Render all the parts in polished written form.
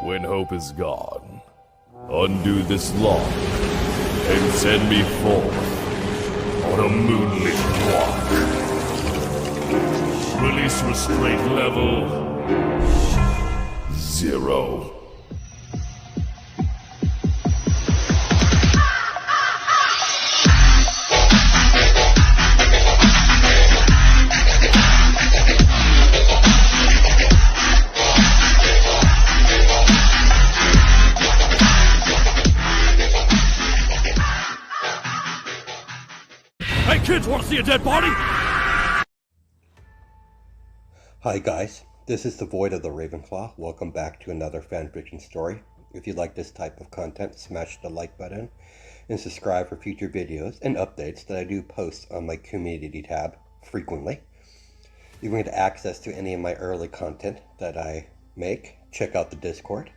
When hope is gone, undo this lock and send me forth on a moonlit walk. Release restraint level 0. Hey kids, wanna see a dead body? Hi guys, this is the Void of the Ravenclaw. Welcome back to another fanfiction story. If you like this type of content, smash the like button and subscribe for future videos and updates that I do post on my community tab frequently. If you want access to any of my early content that I make, check out the Discord.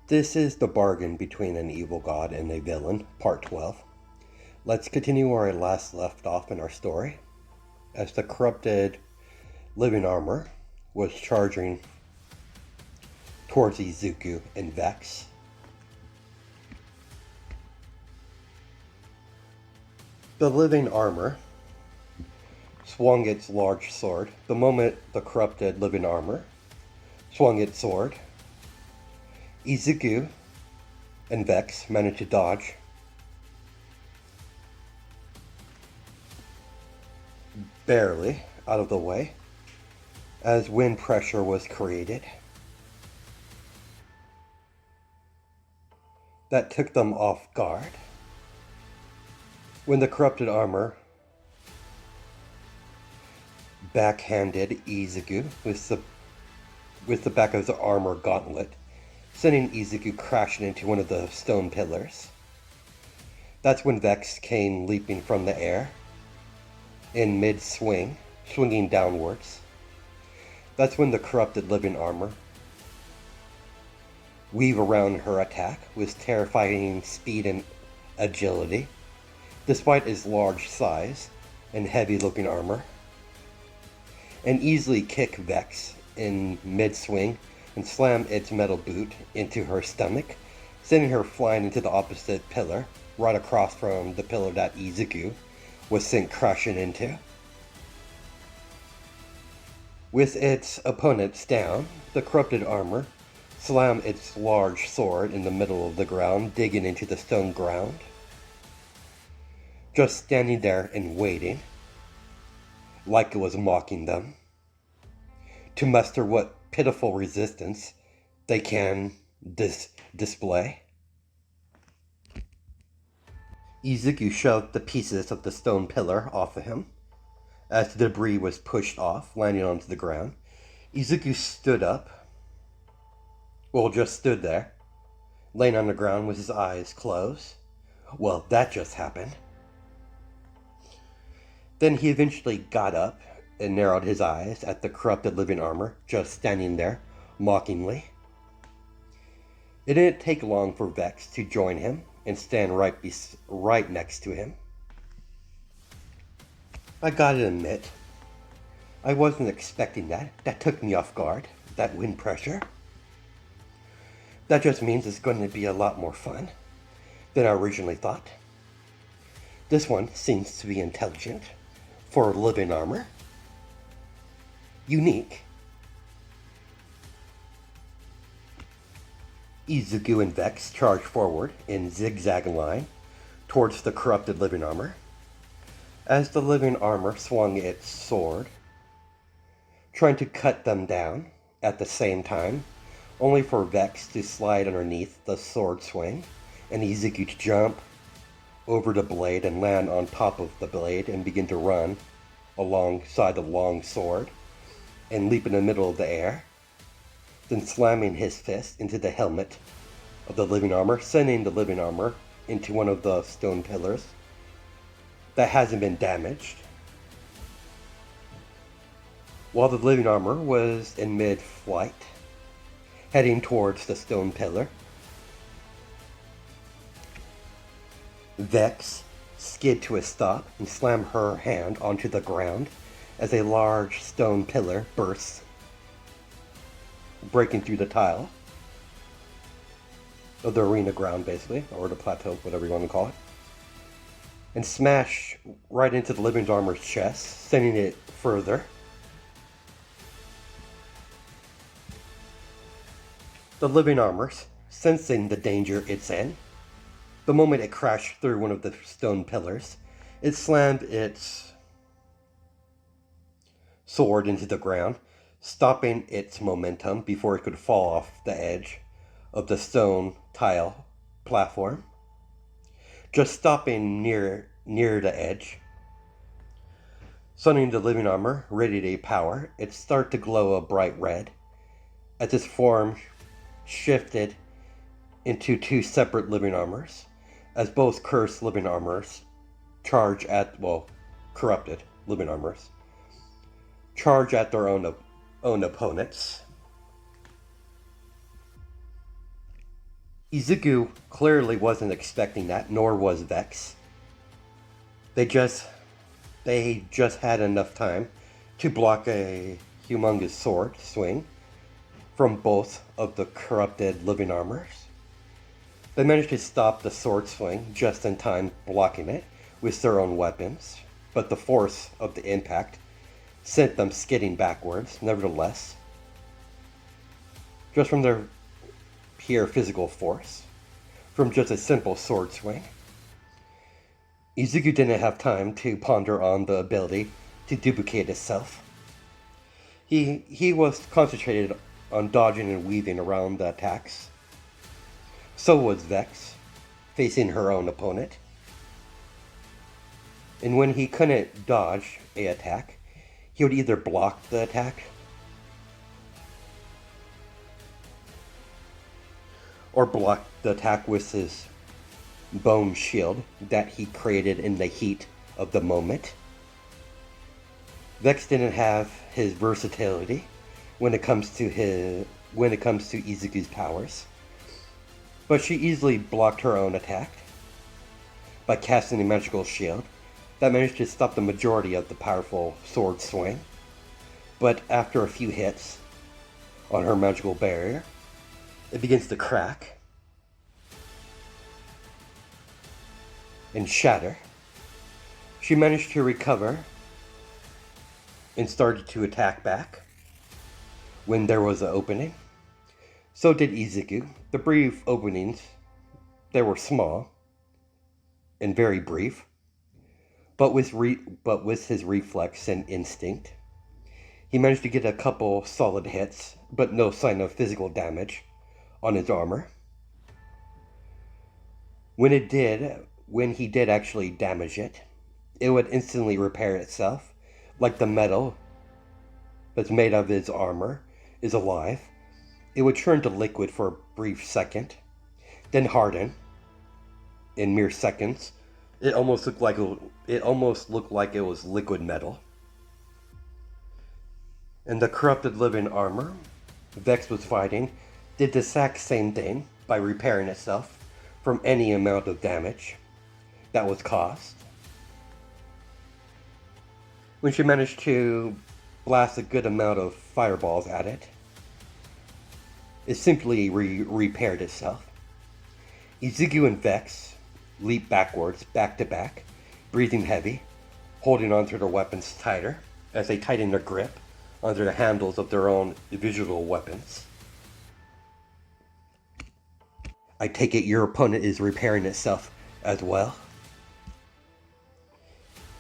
This is the bargain between an evil god and a villain, part 12. Let's continue where I last left off in our story. As the corrupted living armor was charging towards Izuku and Vex, the living armor swung its large sword. The moment the corrupted living armor swung its sword, Izuku and Vex managed to dodge barely out of the way as wind pressure was created that took them off guard. When the corrupted armor backhanded Izuku with the back of the armor gauntlet, sending Izuku crashing into one of the stone pillars. That's when Vex came leaping from the air in mid-swing, swinging downwards. That's when the corrupted living armor weave around her attack with terrifying speed and agility, despite its large size and heavy-looking armor, and easily kick Vex in mid-swing and slam its metal boot into her stomach, sending her flying into the opposite pillar, right across from the pillar that Izuku was sent crashing into. With its opponents down, the corrupted armor slammed its large sword in the middle of the ground, digging into the stone ground. Just standing there and waiting, like it was mocking them, to muster what pitiful resistance they can display. Izuku shoved the pieces of the stone pillar off of him. As the debris was pushed off, landing onto the ground, Izuku stood up. Well, just stood there, laying on the ground with his eyes closed. Well, that just happened. Then he eventually got up and narrowed his eyes at the corrupted living armor, just standing there, mockingly. It didn't take long for Vex to join him and stand right next to him. I gotta admit, I wasn't expecting that. That took me off guard, that wind pressure. That just means it's going to be a lot more fun than I originally thought. This one seems to be intelligent for living armor. Unique. Izuku and Vex charged forward in zigzag line towards the corrupted living armor. As the living armor swung its sword, trying to cut them down at the same time, only for Vex to slide underneath the sword swing and Izuku to jump over the blade and land on top of the blade and begin to run alongside the long sword and leap in the middle of the air, then slamming his fist into the helmet of the living armor, sending the living armor into one of the stone pillars that hasn't been damaged. While the living armor was in mid-flight, heading towards the stone pillar, Vex skid to a stop and slammed her hand onto the ground as a large stone pillar bursts, breaking through the tile. of the arena ground, basically, or the plateau, whatever you want to call it, and smash right into the living armor's chest, sending it further. The living armors, sensing the danger it's in, the moment it crashed through one of the stone pillars, it slammed its sword into the ground, stopping its momentum before it could fall off the edge of the stone tile platform. Just stopping near the edge. Suddenly the living armor, ready to power, it started to glow a bright red as its form shifted into two separate living armors, as both cursed living armors charge at, corrupted living armors charge at their own opponents. Izuku clearly wasn't expecting that, nor was Vex. They just had enough time to block a humongous sword swing from both of the corrupted living armors. They managed to stop the sword swing just in time, blocking it with their own weapons, but the force of the impact sent them skidding backwards, nevertheless. Just from their pure physical force, from just a simple sword swing. Izuku didn't have time to ponder on the ability to duplicate itself. He was concentrated on dodging and weaving around the attacks. So was Vex, facing her own opponent. And when he couldn't dodge an attack, he would either block the attack or block the attack with his bone shield that he created in the heat of the moment. Vex didn't have his versatility when it comes to Izuku's powers, but she easily blocked her own attack by casting a magical shield that managed to stop the majority of the powerful sword swing. But after a few hits on her magical barrier, it begins to crack and shatter. She managed to recover and started to attack back when there was an opening. So did Izuku. The brief openings, they were small and very brief, but with his reflex and instinct, he managed to get a couple solid hits, but no sign of physical damage on his armor. When he did actually damage it, it would instantly repair itself, like the metal that's made of his armor is alive. It would turn to liquid for a brief second, then harden in mere seconds. It almost looked like it was liquid metal. And the corrupted living armor Vex was fighting did the exact same thing by repairing itself from any amount of damage that was caused. When she managed to blast a good amount of fireballs at it, it simply repaired itself. Izuku and Vex leaped backwards, back to back, breathing heavy, holding onto their weapons tighter as they tightened their grip onto the handles of their own individual weapons. I take it your opponent is repairing itself as well?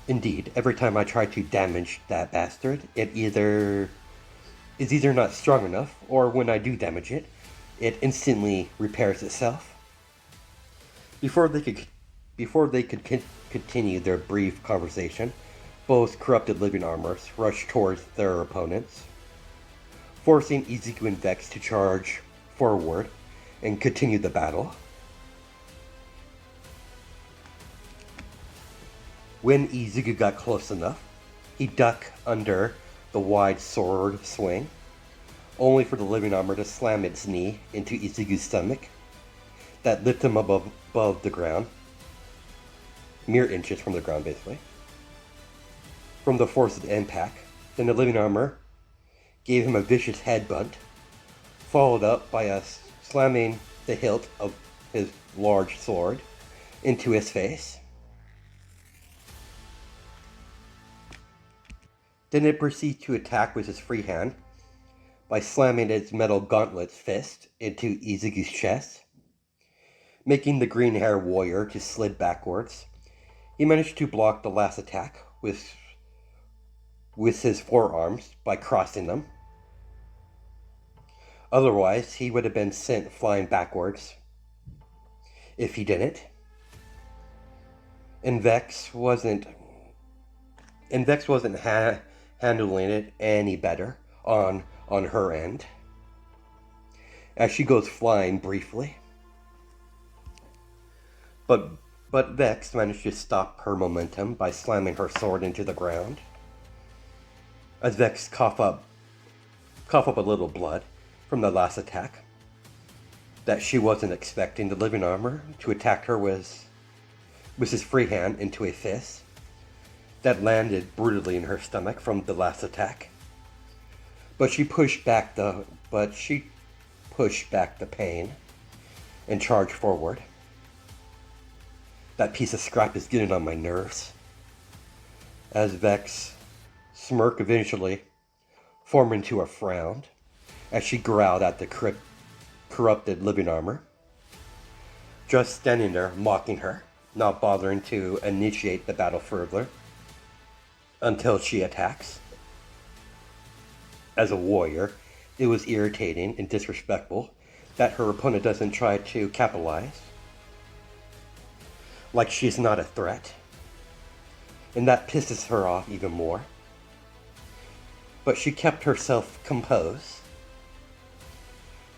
Indeed, every time I try to damage that bastard, it is either not strong enough, or when I do damage it, it instantly repairs itself. Before they could continue their brief conversation, both corrupted living armors rushed towards their opponents, forcing Izuku and Vex to charge forward and continue the battle. When Izuku got close enough, he ducked under the wide sword swing, only for the living armor to slam its knee into Izuku's stomach, that lifted him above the ground, mere inches from the ground basically, from the force of the impact. Then the living armor gave him a vicious headbutt, followed up by a slamming the hilt of his large sword into his face. Then it proceeds to attack with his free hand by slamming its metal gauntlet fist into Izuku's chest, making the green hair warrior to slid backwards. He managed to block the last attack with his forearms by crossing them. Otherwise, he would have been sent flying backwards if he didn't. And Vex wasn't handling it any better on her end, as she goes flying briefly. But Vex managed to stop her momentum by slamming her sword into the ground. As Vex cough up a little blood from the last attack that she wasn't expecting, the living armor to attack her with his free hand into a fist that landed brutally in her stomach from the last attack. But she pushed back the pain and charged forward. That piece of scrap is getting on my nerves. As Vex smirk eventually formed into a frown as she growled at the corrupted living armor, just standing there mocking her, not bothering to initiate the battle further until she attacks. As a warrior, it was irritating and disrespectful that her opponent doesn't try to capitalize, like she's not a threat, and that pisses her off even more. But she kept herself composed.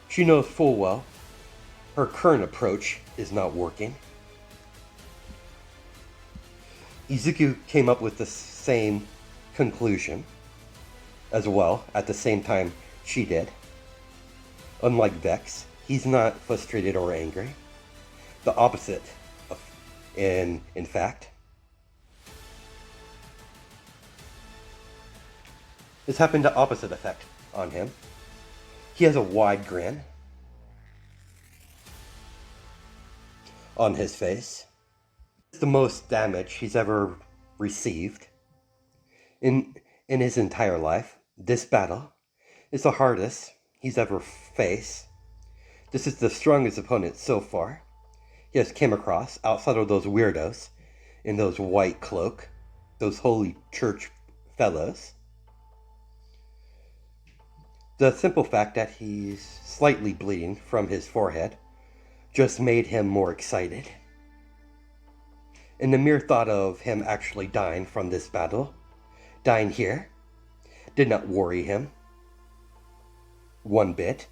She knows full well her current approach is not working. Izuku came up with the same conclusion as well at the same time she did. Unlike Vex, he's not frustrated or angry. The opposite, in fact. It's having the opposite effect on him. He has a wide grin on his face. It's the most damage he's ever received in his entire life. This battle is the hardest he's ever faced. This is the strongest opponent so far he has came across, outside of those weirdos in those white cloak, those holy church fellows. The simple fact that he's slightly bleeding from his forehead just made him more excited. And the mere thought of him actually dying from this battle, dying here, did not worry him one bit.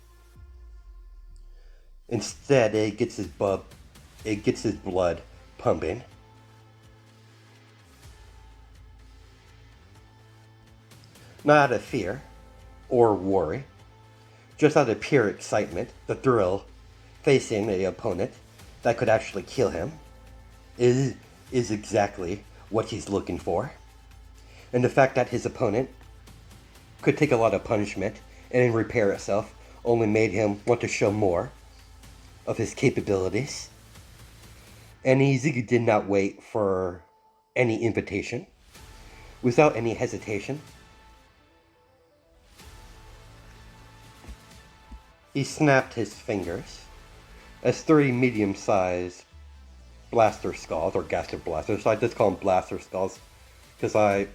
Instead, it gets his blood pumping. Not out of fear or worry, just out of pure excitement, the thrill facing an opponent that could actually kill him is exactly what he's looking for. And the fact that his opponent could take a lot of punishment and repair itself only made him want to show more of his capabilities. And Izuku did not wait for any invitation. Without any hesitation, he snapped his fingers as 3 medium-sized blaster skulls, or gaster blasters. So I just call them blaster skulls because I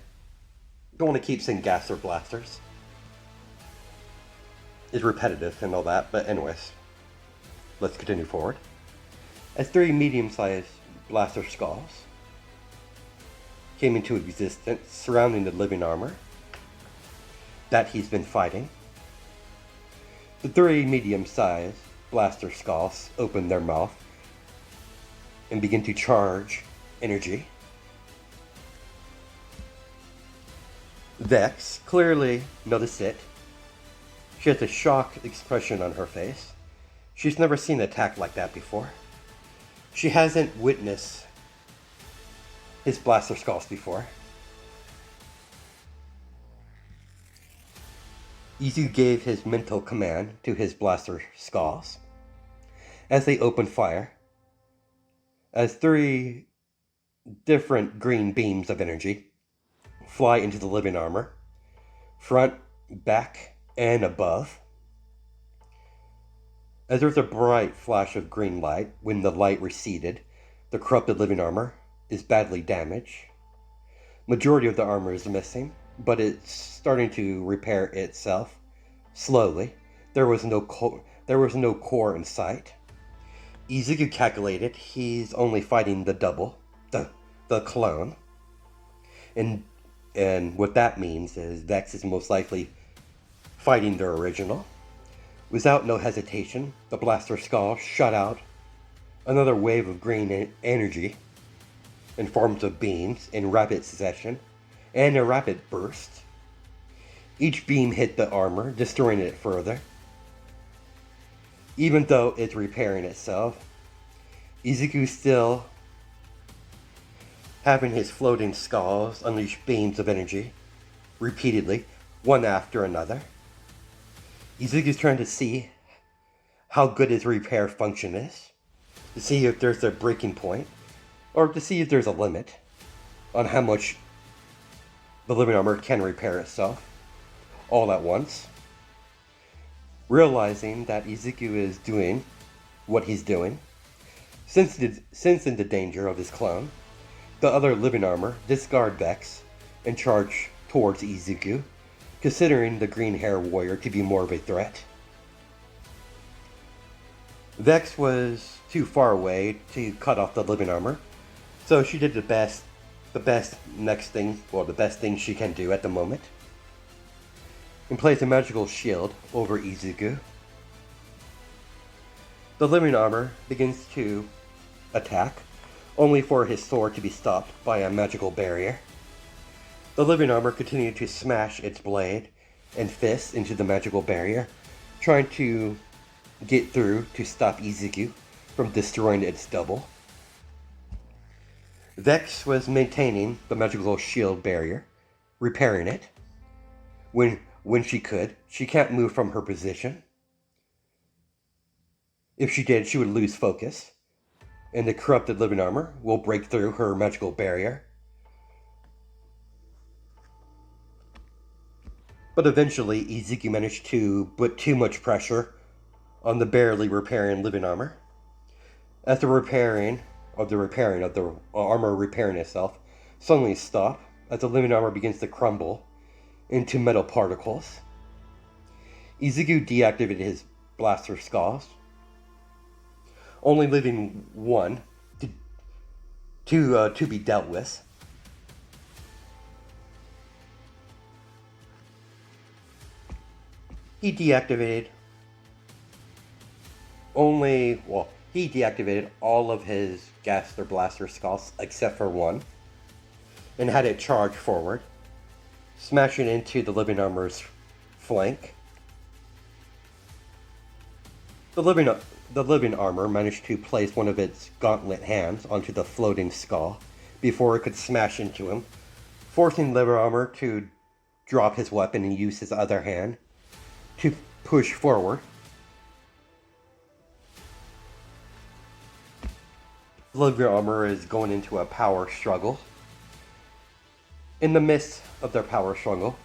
don't want to keep saying gaster blasters. It's repetitive and all that, but anyways, let's continue forward. As 3 medium-sized blaster skulls came into existence surrounding the living armor that he's been fighting, the 3 medium-sized blaster skulls open their mouth and begin to charge energy. Vex clearly noticed it. She has a shocked expression on her face. She's never seen an attack like that before. She hasn't witnessed his blaster skulls before. Izu gave his mental command to his blaster skulls. As they opened fire, as three different green beams of energy fly into the living armor, front, back, and above. As there's a bright flash of green light, when the light receded, the corrupted living armor is badly damaged. Majority of the armor is missing, but it's starting to repair itself slowly. There was no core in sight. Izuku calculated he's only fighting the double, the clone. And what that means is Vex is most likely fighting the original. Without no hesitation, the Blaster Skull shot out another wave of green energy in forms of beams in rapid succession and a rapid burst. Each beam hit the armor, destroying it further. Even though it's repairing itself, Izuku still having his floating skulls unleash beams of energy repeatedly, one after another. Izuku's trying to see how good his repair function is, to see if there's a breaking point, or to see if there's a limit on how much the living armor can repair itself all at once. Realizing that Izuku is doing what he's doing, sensing the danger of his clone, the other living armor discard Vex and charge towards Izuku, considering the green hair warrior to be more of a threat. Vex was too far away to cut off the living armor, so she did the best thing she can do at the moment, and plays a magical shield over Izuku. The living armor begins to attack, only for his sword to be stopped by a magical barrier. The living armor continued to smash its blade and fist into the magical barrier, trying to get through to stop Izuku from destroying its double. Vex was maintaining the magical shield barrier, repairing it. When she could, she can't move from her position. If she did, she would lose focus, and the corrupted living armor will break through her magical barrier. But eventually, Izuku managed to put too much pressure on the barely repairing living armor. As the repairing of the armor repairing itself suddenly stopped, as the living armor begins to crumble into metal particles. Izuku deactivated his blaster skulls, only leaving one to be dealt with. He deactivated all of his Gaster Blaster skulls except for one, and had it charge forward, smashing into the living armor's flank. The living armor managed to place one of its gauntlet hands onto the floating skull before it could smash into him, forcing the living armor to drop his weapon and use his other hand to push forward. The living armor is going into a power struggle. In the midst of their power struggle,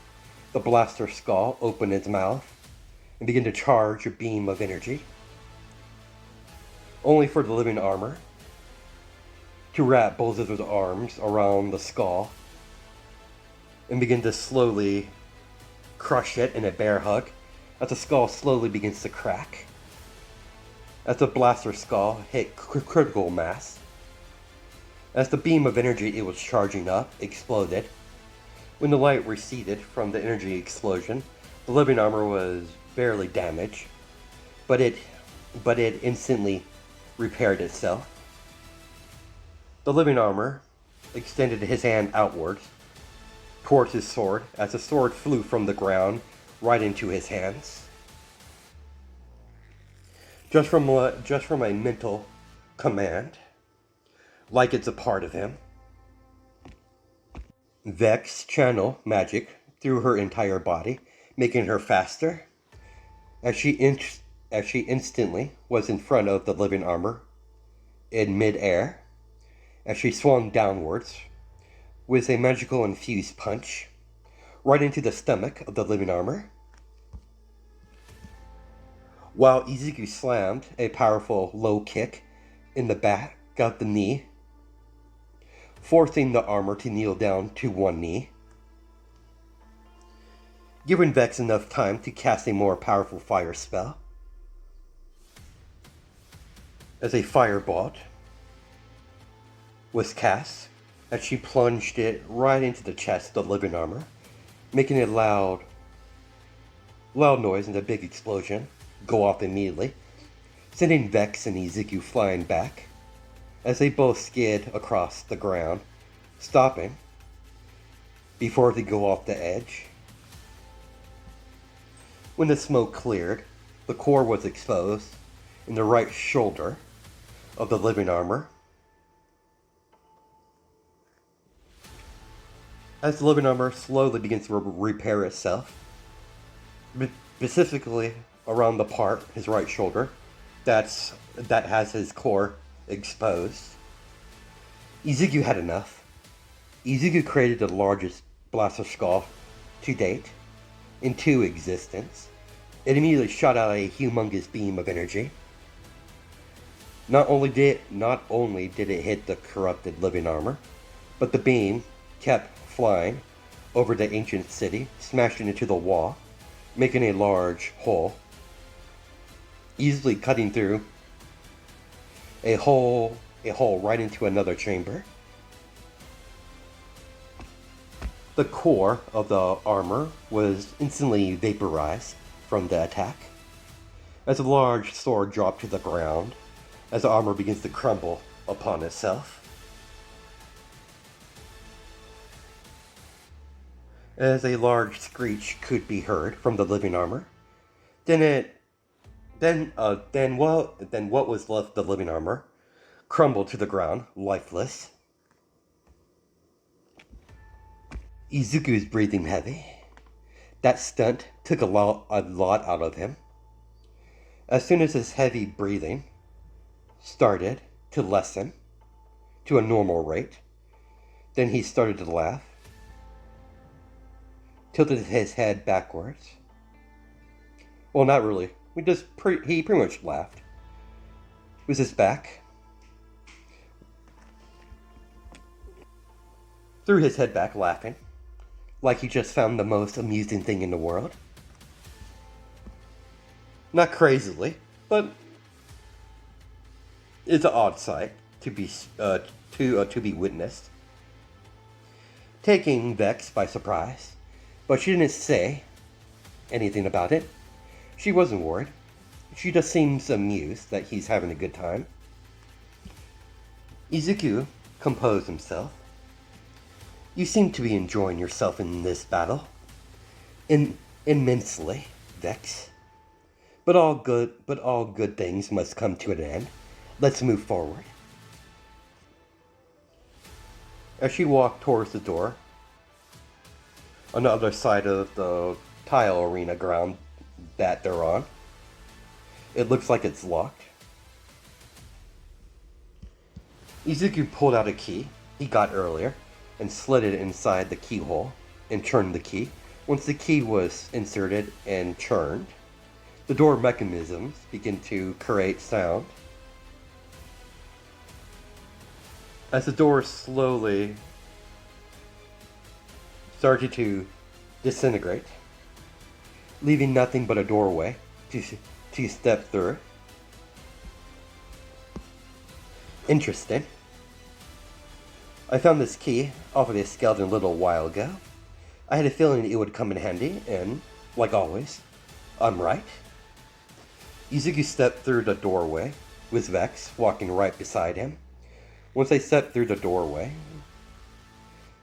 the blaster skull opened its mouth and began to charge a beam of energy, only for the living armor to wrap both of his arms around the skull and begin to slowly crush it in a bear hug as the skull slowly begins to crack. As the blaster skull hit critical mass, as the beam of energy it was charging up exploded. When the light receded from the energy explosion, the living armor was barely damaged, but it instantly repaired itself. The living armor extended his hand outwards towards his sword as the sword flew from the ground right into his hands. Just from a mental command, like it's a part of him, Vex channeled magic through her entire body, making her faster. As she instantly was in front of the living armor in mid-air, as she swung downwards with a magical infused punch right into the stomach of the living armor, while Izuku slammed a powerful low kick in the back of the knee, forcing the armor to kneel down to one knee, giving Vex enough time to cast a more powerful fire spell. As a firebolt was cast, as she plunged it right into the chest of the living armor, making a loud noise and a big explosion go off immediately, sending Vex and Izuku flying back as they both skid across the ground, stopping before they go off the edge. When the smoke cleared, the core was exposed in the right shoulder of the living armor. As the living armor slowly begins to repair itself, specifically around the part, his right shoulder, that has his core exposed, Izuku had enough. Izuku created the largest blaster skull to date into existence. It immediately shot out a humongous beam of energy. Not only did it hit the corrupted living armor, but the beam kept flying over the ancient city, smashing into the wall, making a large hole, easily cutting through a hole right into another chamber. The core of the armor was instantly vaporized from the attack, as a large sword dropped to the ground, as the armor begins to crumble upon itself. As a large screech could be heard from the living armor, then what was left of the living armor crumbled to the ground, lifeless. Izuku's breathing heavy. That stunt took a lot out of him. As soon as his heavy breathing started to lessen to a normal rate, then he started to laugh, tilted his head backwards. Well, not really. He pretty much laughed. With his back, threw his head back, laughing, like he just found the most amusing thing in the world. Not crazily, but it's an odd sight to be witnessed, taking Vex by surprise. But she didn't say anything about it. She wasn't worried. She just seems amused that he's having a good time. Izuku composed himself. You seem to be enjoying yourself in this battle. Immensely, Vex. But all good things must come to an end. Let's move forward. As she walked towards the door, on the other side of the tile arena ground that they're on, it looks like it's locked. Izuku pulled out a key he got earlier and slid it inside the keyhole and turned the key. Once the key was inserted and turned, the door mechanisms begin to create sound. As the door slowly started to disintegrate, leaving nothing but a doorway to step through. Interesting. I found this key off of a skeleton a little while ago. I had a feeling it would come in handy, and, like always, I'm right. Izuku stepped through the doorway, with Vex walking right beside him. Once they stepped through the doorway,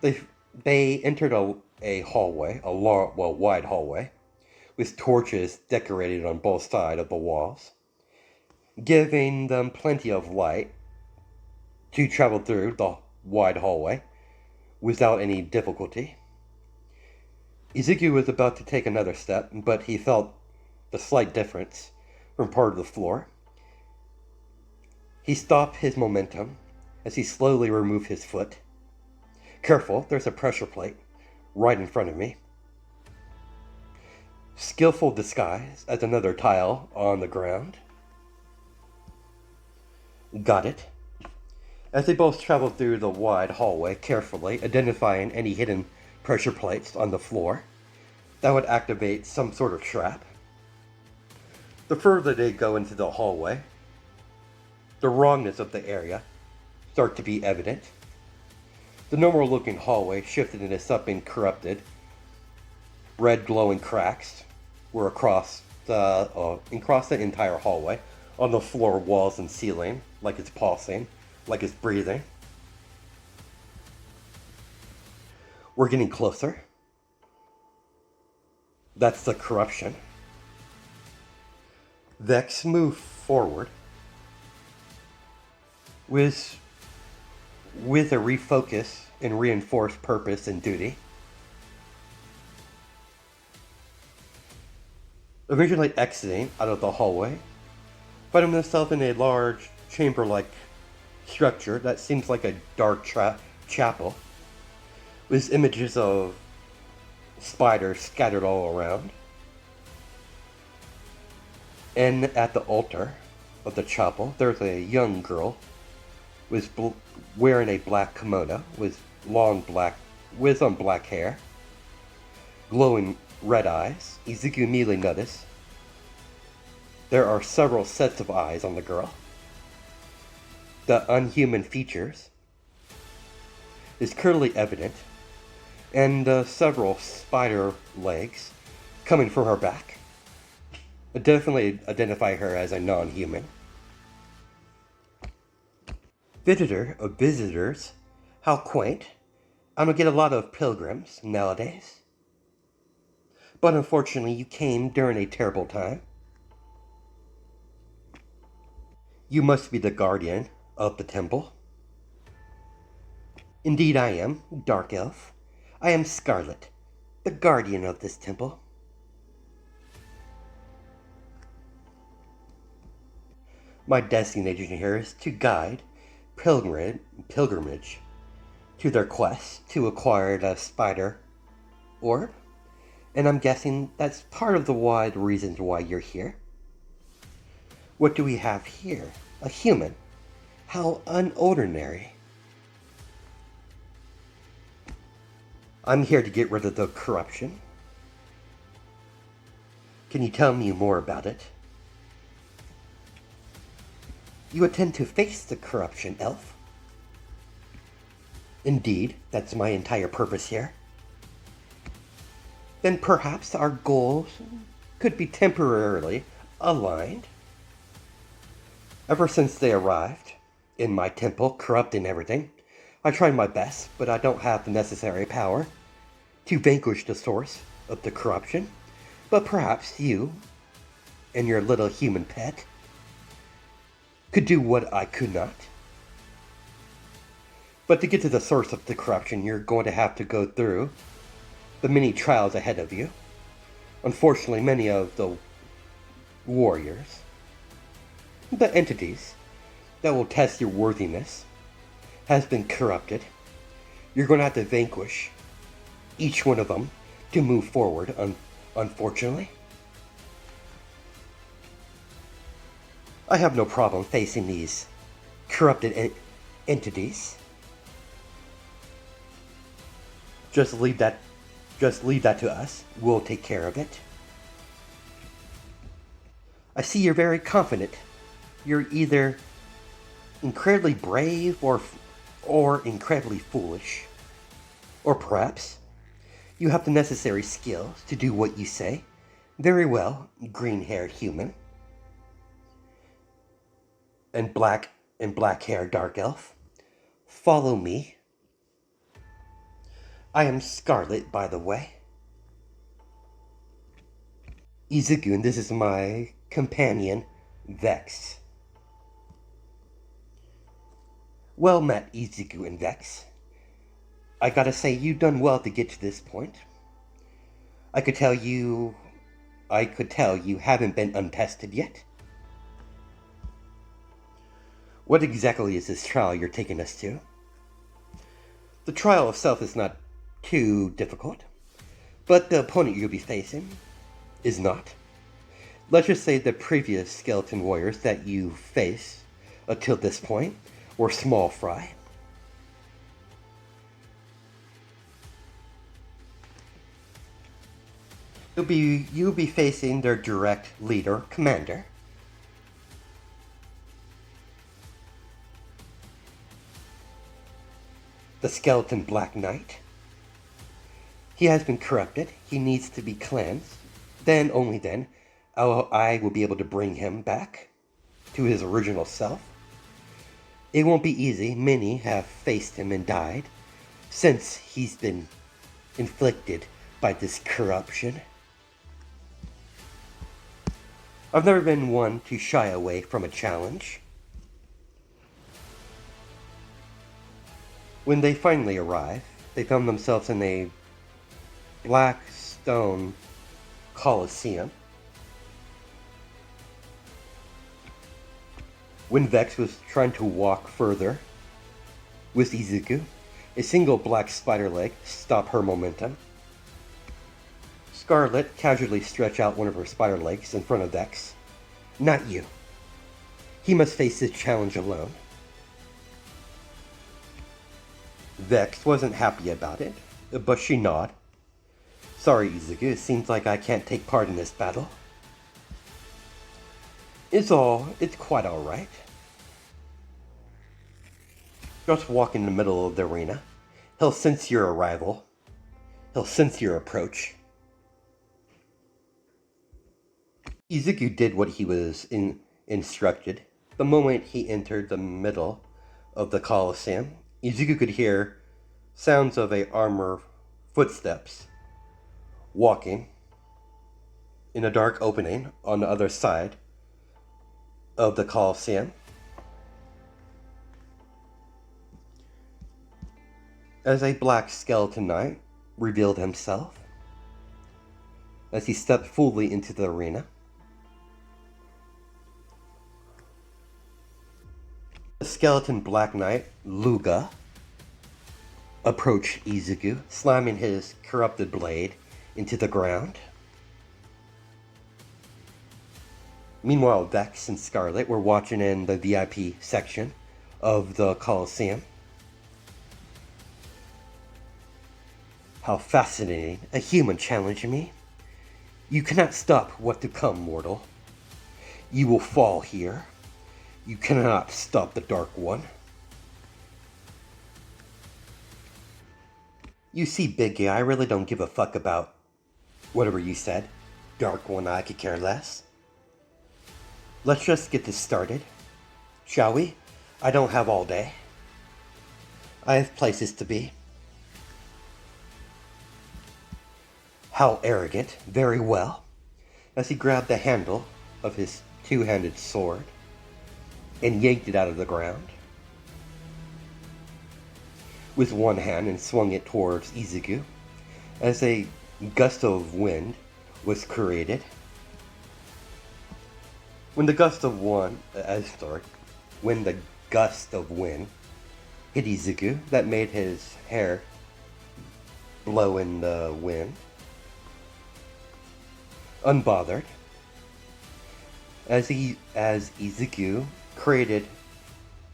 they entered a hallway, wide hallway, with torches decorated on both sides of the walls, giving them plenty of light to travel through the wide hallway without any difficulty. Izuku was about to take another step, but he felt the slight difference from part of the floor. He stopped his momentum as he slowly removed his foot. Careful, there's a pressure plate right in front of me. Skillful disguise as another tile on the ground. Got it. As they both traveled through the wide hallway, carefully identifying any hidden pressure plates on the floor that would activate some sort of trap. The further they go into the hallway, the wrongness of the area start to be evident. The normal looking hallway shifted into something corrupted. Red glowing cracks were across the entire hallway, on the floor, walls, and ceiling, like it's pulsing, like it's breathing. We're getting closer. That's the corruption. Vex moved forward with a refocus and reinforced purpose and duty. Eventually exiting out of the hallway, finding himself in a large chamber-like structure that seems like a dark chapel, with images of spiders scattered all around. And at the altar of the chapel, there's a young girl wearing a black kimono with black hair, glowing red eyes. Izuku immediately noticed there are several sets of eyes on the girl. The unhuman features is clearly evident, and several spider legs coming from her back. I definitely identify her as a non-human. Visitors, how quaint. I don't get a lot of pilgrims nowadays. But unfortunately, you came during a terrible time. You must be the guardian of the temple. Indeed I am, Dark Elf. I am Scarlet, the guardian of this temple. My designation here is to guide pilgrimage to their quest to acquire the spider orb. And I'm guessing that's part of the wide reasons why you're here. What do we have here? A human. How unordinary. I'm here to get rid of the corruption. Can you tell me more about it? You intend to face the corruption, Elf? Indeed, that's my entire purpose here. Then perhaps our goals could be temporarily aligned. Ever since they arrived in my temple, corrupting everything, I tried my best, but I don't have the necessary power to vanquish the source of the corruption. But perhaps you and your little human pet could do what I could not. But to get to the source of the corruption, you're going to have to go through the many trials ahead of you. Unfortunately, many of the warriors, the entities that will test your worthiness, has been corrupted. You're going to have to vanquish each one of them to move forward, unfortunately. I have no problem facing these corrupted entities. Just leave that to us. We'll take care of it. I see you're very confident. You're either incredibly brave or incredibly foolish. Or perhaps you have the necessary skills to do what you say. Very well, green-haired human. And black-haired dark elf. Follow me. I am Scarlet, by the way. Izuku, and this is my companion, Vex. Well met, Izuku and Vex. I gotta say, you've done well to get to this point. I could tell you haven't been untested yet. What exactly is this trial you're taking us to? The trial itself is not too difficult, but the opponent you'll be facing is not. Let's just say the previous skeleton warriors that you face until this point were small fry. You'll be facing their direct leader, commander. The skeleton Black Knight. He has been corrupted. He needs to be cleansed. Then, only then, I will be able to bring him back to his original self. It won't be easy. Many have faced him and died since he's been inflicted by this corruption. I've never been one to shy away from a challenge. When they finally arrive, they found themselves in a black stone coliseum. When Vex was trying to walk further with Izuku, a single black spider leg stopped her momentum. Scarlet casually stretched out one of her spider legs in front of Vex. Not you. He must face this challenge alone. Vex wasn't happy about it, but she nodded. Sorry, Izuku, it seems like I can't take part in this battle. It's quite alright. Just walk in the middle of the arena. He'll sense your arrival. He'll sense your approach. Izuku did what he was instructed. The moment he entered the middle of the Colosseum, Izuku could hear sounds of a armor footsteps walking in a dark opening on the other side of the Colosseum. As a black skeleton knight revealed himself as he stepped fully into the arena. The skeleton Black Knight, Luga, approached Izuku, slamming his corrupted blade into the ground. Meanwhile, Vex and Scarlet were watching in the VIP section of the Colosseum. How fascinating, a human challenging me. You cannot stop what to come, mortal. You will fall here. You cannot stop the Dark One. You see, Big Guy, I really don't give a fuck about whatever you said. Dark One, I could care less. Let's just get this started, shall we? I don't have all day. I have places to be. How arrogant. Very well. As he grabbed the handle of his two-handed sword and yanked it out of the ground with one hand and swung it towards Izuku as a gust of wind was created. When the gust of wind hit Izuku, that made his hair blow in the wind. Unbothered, as Izuku created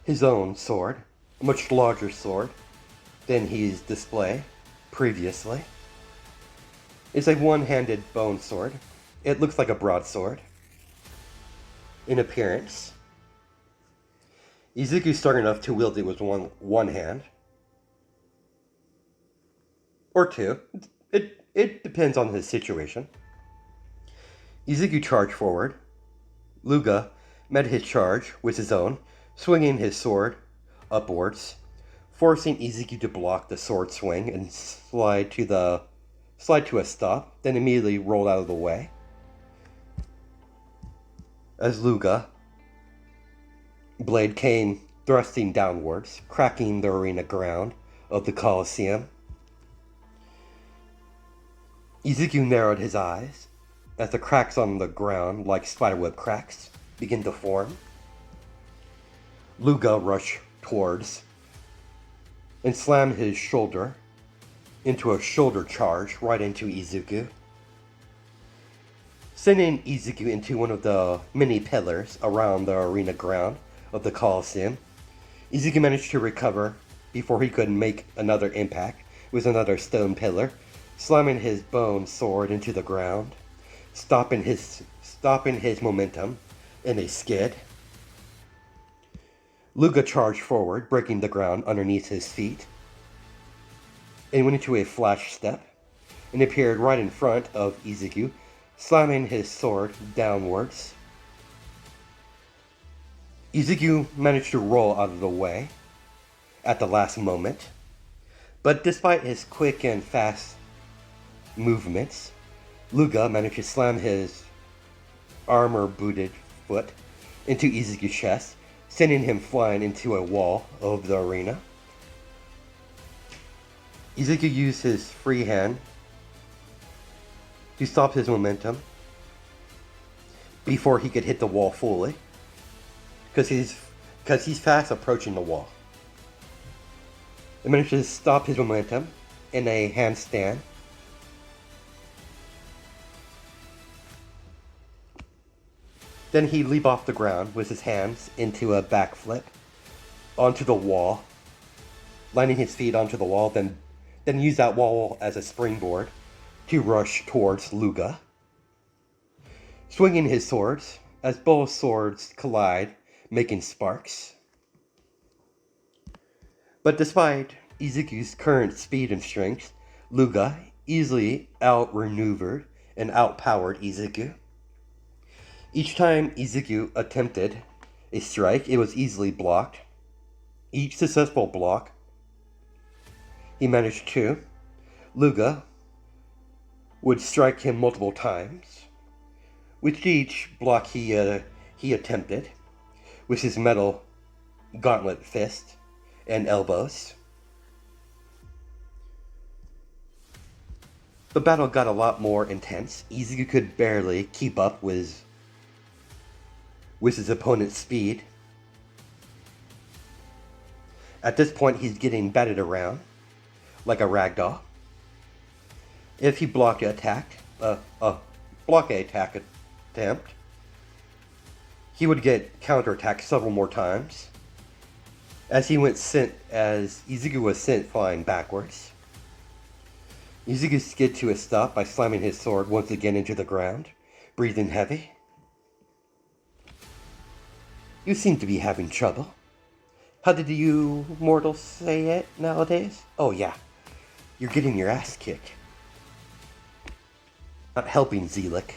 his own sword, a much larger sword than his display previously. It's a one-handed bone sword. It looks like a broadsword in appearance. Izuku's strong enough to wield it with one hand. Or two. It depends on his situation. Izuku charged forward. Luga met his charge with his own, swinging his sword upwards, forcing Izuku to block the sword swing and slide to a stop, then immediately rolled out of the way. As Luga blade came thrusting downwards, cracking the arena ground of the Colosseum. Izuku narrowed his eyes as the cracks on the ground, like spiderweb cracks, begin to form. Luga rushed towards and slammed his shoulder into a shoulder charge right into Izuku, sending Izuku into one of the many pillars around the arena ground of the Colosseum. Izuku managed to recover before he could make another impact with another stone pillar, slamming his bone sword into the ground, stopping his momentum in a skid. Luga charged forward, breaking the ground underneath his feet, and went into a flash step and appeared right in front of Izuku, slamming his sword downwards. Izuku managed to roll out of the way at the last moment, but despite his quick and fast movements, Luga managed to slam his armor-booted foot into Izuku's chest, sending him flying into a wall of the arena. Izuku used his free hand to stop his momentum before he could hit the wall fully, because he's fast approaching the wall. He managed to stop his momentum in a handstand. Then he leaped off the ground with his hands into a backflip onto the wall, landing his feet onto the wall, then use that wall as a springboard to rush towards Luga, swinging his swords as both swords collide, making sparks. But despite Izuku's current speed and strength, Luga easily outmaneuvered and outpowered Izuku. Each time Izuku attempted a strike, it was easily blocked. Each successful block he managed to, Luga would strike him multiple times. With each block he attempted, with his metal gauntlet fist and elbows. The battle got a lot more intense. Izuku could barely keep up with his opponent's speed. At this point, he's getting batted around like a ragdoll. If he blocked an attack attempt, he would get counterattacked several more times as Izuku was sent flying backwards. Izuku skid to a stop by slamming his sword once again into the ground, breathing heavy. You seem to be having trouble. How did you mortals say it nowadays? Oh yeah, you're getting your ass kicked. Not helping, Zelik.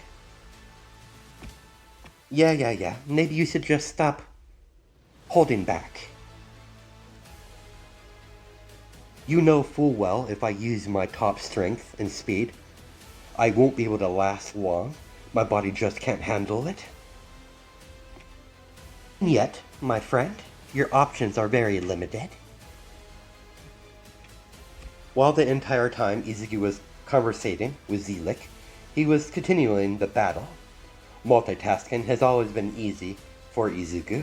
Yeah. Maybe you should just stop holding back. You know full well if I use my top strength and speed, I won't be able to last long. My body just can't handle it. And yet, my friend, your options are very limited. While the entire time Izuku was conversating with Zelik, he was continuing the battle. Multitasking has always been easy for Izuku.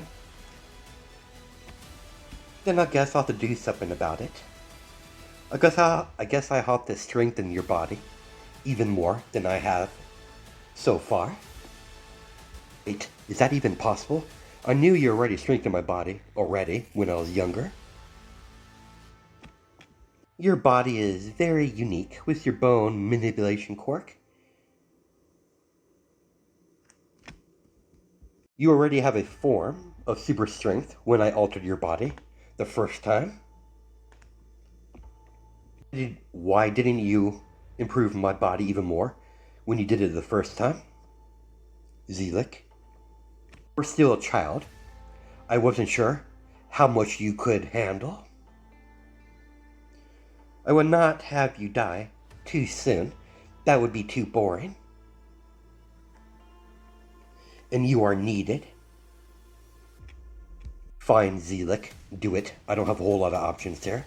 Then I guess I'll have to do something about it. I guess I have to strengthen your body even more than I have so far. Wait, is that even possible? I knew you already strengthened my body already when I was younger. Your body is very unique with your bone manipulation quirk. You already have a form of super strength when I altered your body the first time. Why didn't you improve my body even more when you did it the first time? Zelik. You're still a child. I wasn't sure how much you could handle. I would not have you die too soon. That would be too boring. And you are needed. Fine, Zelik. Do it. I don't have a whole lot of options there.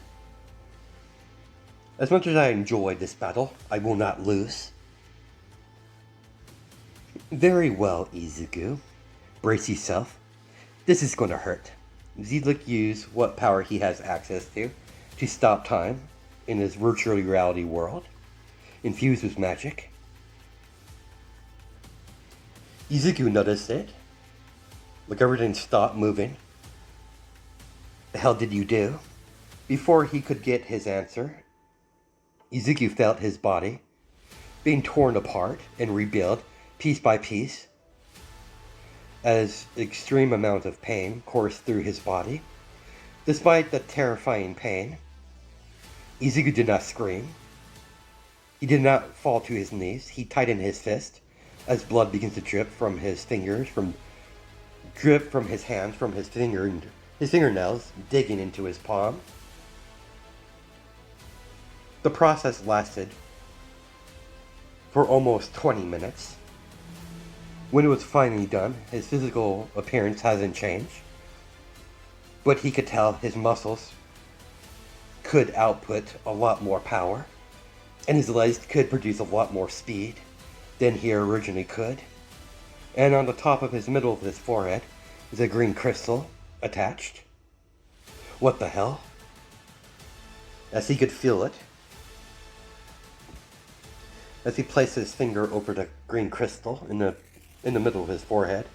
As much as I enjoyed this battle, I will not lose. Very well, Izuku. Brace yourself. This is going to hurt. Zelik used what power he has access to stop time in his virtual reality world, infused with magic. Izuku noticed it. Like everything stopped moving. The hell did you do? Before he could get his answer, Izuku felt his body being torn apart and rebuilt piece by piece as extreme amount of pain coursed through his body. Despite the terrifying pain, Izuku did not scream. He did not fall to his knees. He tightened his fist as blood begins to drip from his fingers, from his hands, from his fingernails digging into his palm. The process lasted for almost 20 minutes. When it was finally done, his physical appearance hasn't changed, but he could tell his muscles could output a lot more power, and his legs could produce a lot more speed than he originally could. And on the top of his middle of his forehead is a green crystal attached. What the hell? As he could feel it, as he placed his finger over the green crystal in the middle of his forehead.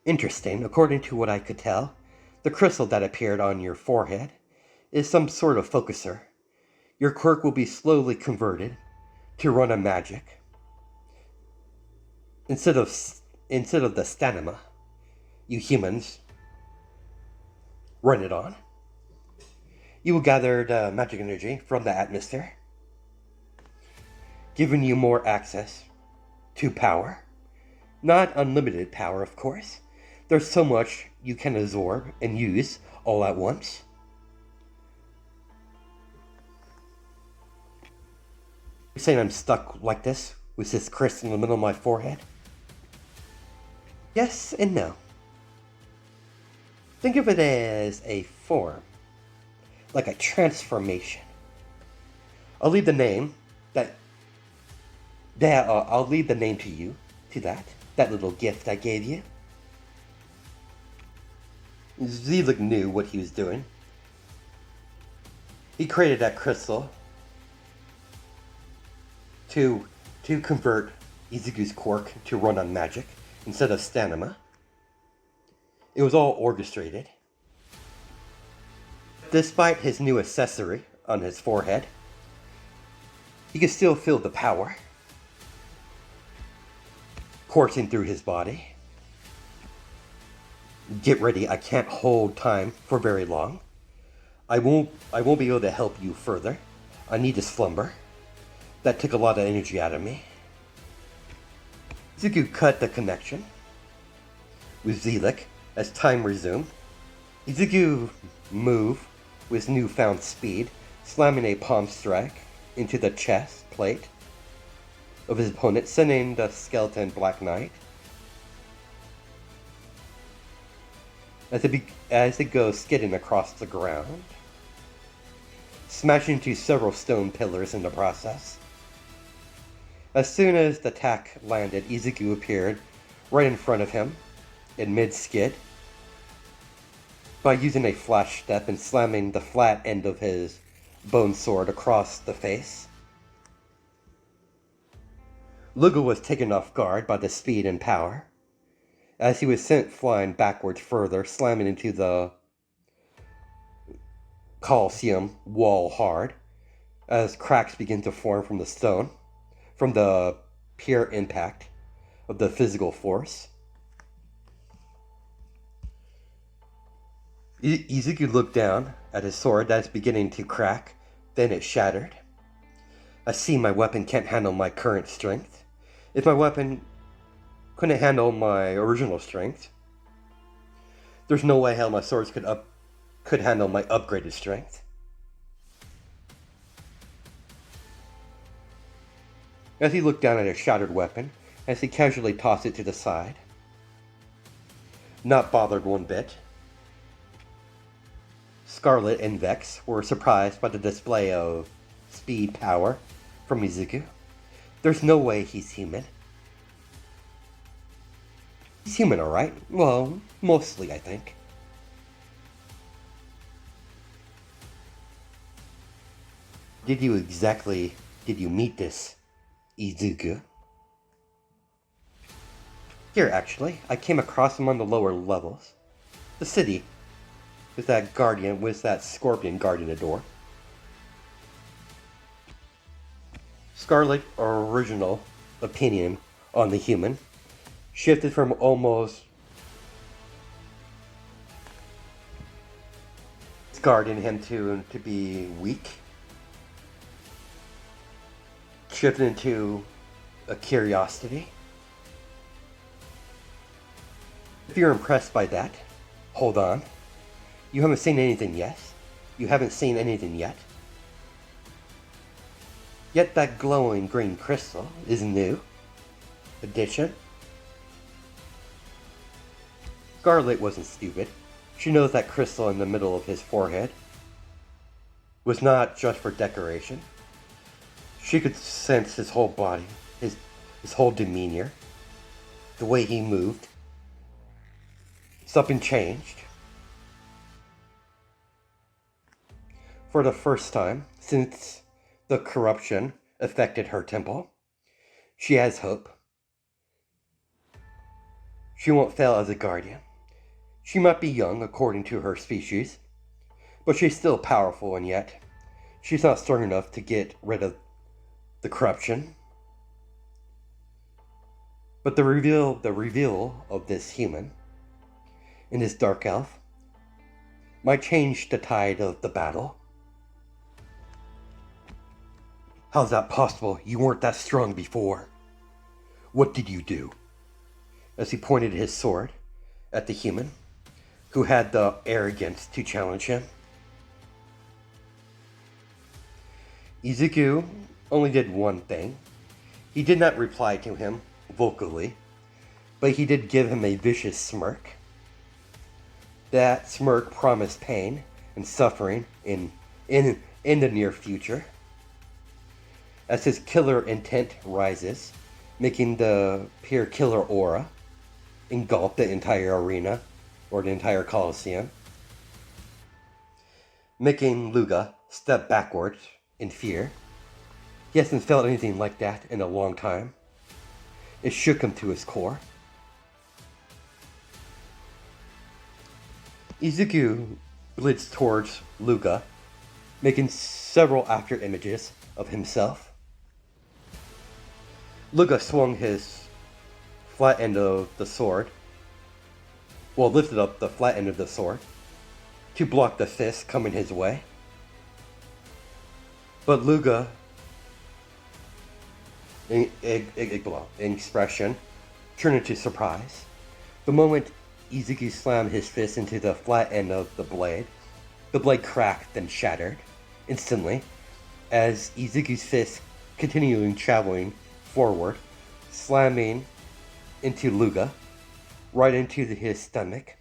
Interesting, according to what I could tell, the crystal that appeared on your forehead is some sort of focuser. Your quirk will be slowly converted to run on magic. Instead of the stamina you humans run it on, you will gather the magic energy from the atmosphere, giving you more access to power. Not unlimited power, of course. There's so much you can absorb and use all at once. You're saying I'm stuck like this with this crystal in the middle of my forehead? Yes and no. Think of it as a form, like a transformation. I'll leave the name I'll leave the name to you, to that little gift I gave you. Zelik knew what he was doing. He created that crystal to convert Izuku's quirk to run on magic instead of stamina. It was all orchestrated. Despite his new accessory on his forehead, he could still feel the power coursing through his body. Get ready, I can't hold time for very long. I won't be able to help you further. I need to slumber. That took a lot of energy out of me. Izuku cut the connection with Zelik as time resumed. Izuku moved with newfound speed, slamming a palm strike into the chest plate of his opponent, sending the skeleton Black Knight as it goes skidding across the ground, smashing into several stone pillars in the process. As soon as the attack landed, Izuku appeared right in front of him in mid-skid by using a flash step and slamming the flat end of his bone sword across the face. Lugo was taken off guard by the speed and power, as he was sent flying backwards further, slamming into the Colosseum wall hard, as cracks begin to form from the stone, from the pure impact of the physical force. Izuku looked down at his sword that's beginning to crack, then it shattered. I see my weapon can't handle my current strength. If my weapon couldn't handle my original strength, there's no way hell my swords could handle my upgraded strength. As he looked down at his shattered weapon, as he casually tossed it to the side, not bothered one bit, Scarlet and Vex were surprised by the display of speed power from Izuku. There's no way he's human. He's human, alright? Well, mostly, I think. Did you meet this Izuku? Here, actually, I came across him on the lower levels. The city, with that scorpion guarding the door. Scarlet's original opinion on the human shifted from almost guarding him to be weak, shifted into a curiosity. If you're impressed by that, hold on. You haven't seen anything yet. Yet that glowing green crystal is a new addition. Scarlet wasn't stupid. She knows that crystal in the middle of his forehead was not just for decoration. She could sense his whole body, his whole demeanor, the way he moved. Something changed. For the first time since the corruption affected her temple, she has hope. She won't fail as a guardian. She might be young according to her species, but she's still powerful, and yet she's not strong enough to get rid of the corruption. But the reveal of this human and this dark elf might change the tide of the battle. How's that possible? You weren't that strong before. What did you do? As he pointed his sword at the human, who had the arrogance to challenge him. Izuku only did one thing. He did not reply to him vocally, but he did give him a vicious smirk. That smirk promised pain and suffering in the near future. As his killer intent rises, making the pure killer aura engulf the entire arena or the entire Colosseum, making Luga step backwards in fear. He hasn't felt anything like that in a long time. It shook him to his core. Izuku blitzed towards Luga, making several after images of himself. Luga swung his flat end of the sword, lifted up the flat end of the sword to block the fist coming his way. But Luga, in expression, turned into surprise. The moment Izuku slammed his fist into the flat end of the blade cracked and shattered instantly, as Izuku's fist continuing traveling forward, slamming into Luga, right into his stomach,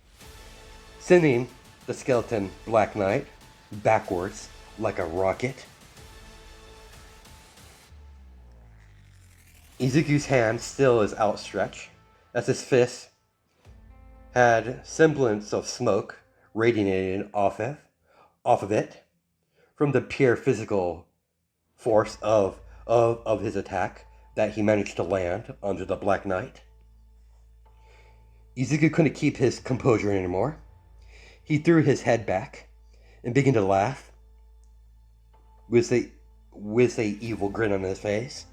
sending the skeleton Black Knight backwards like a rocket. Izuku's hand still is outstretched, as his fist had semblance of smoke radiating off of it from the pure physical force of his attack that he managed to land under the Black Knight. Izuku couldn't keep his composure anymore. He threw his head back and began to laugh with a evil grin on his face.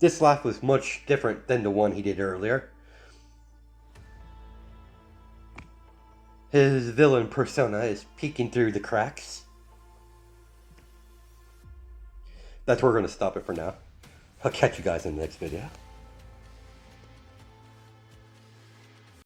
This laugh was much different than the one he did earlier. His villain persona is peeking through the cracks. That's where we're going to stop it for now. I'll catch you guys in the next video.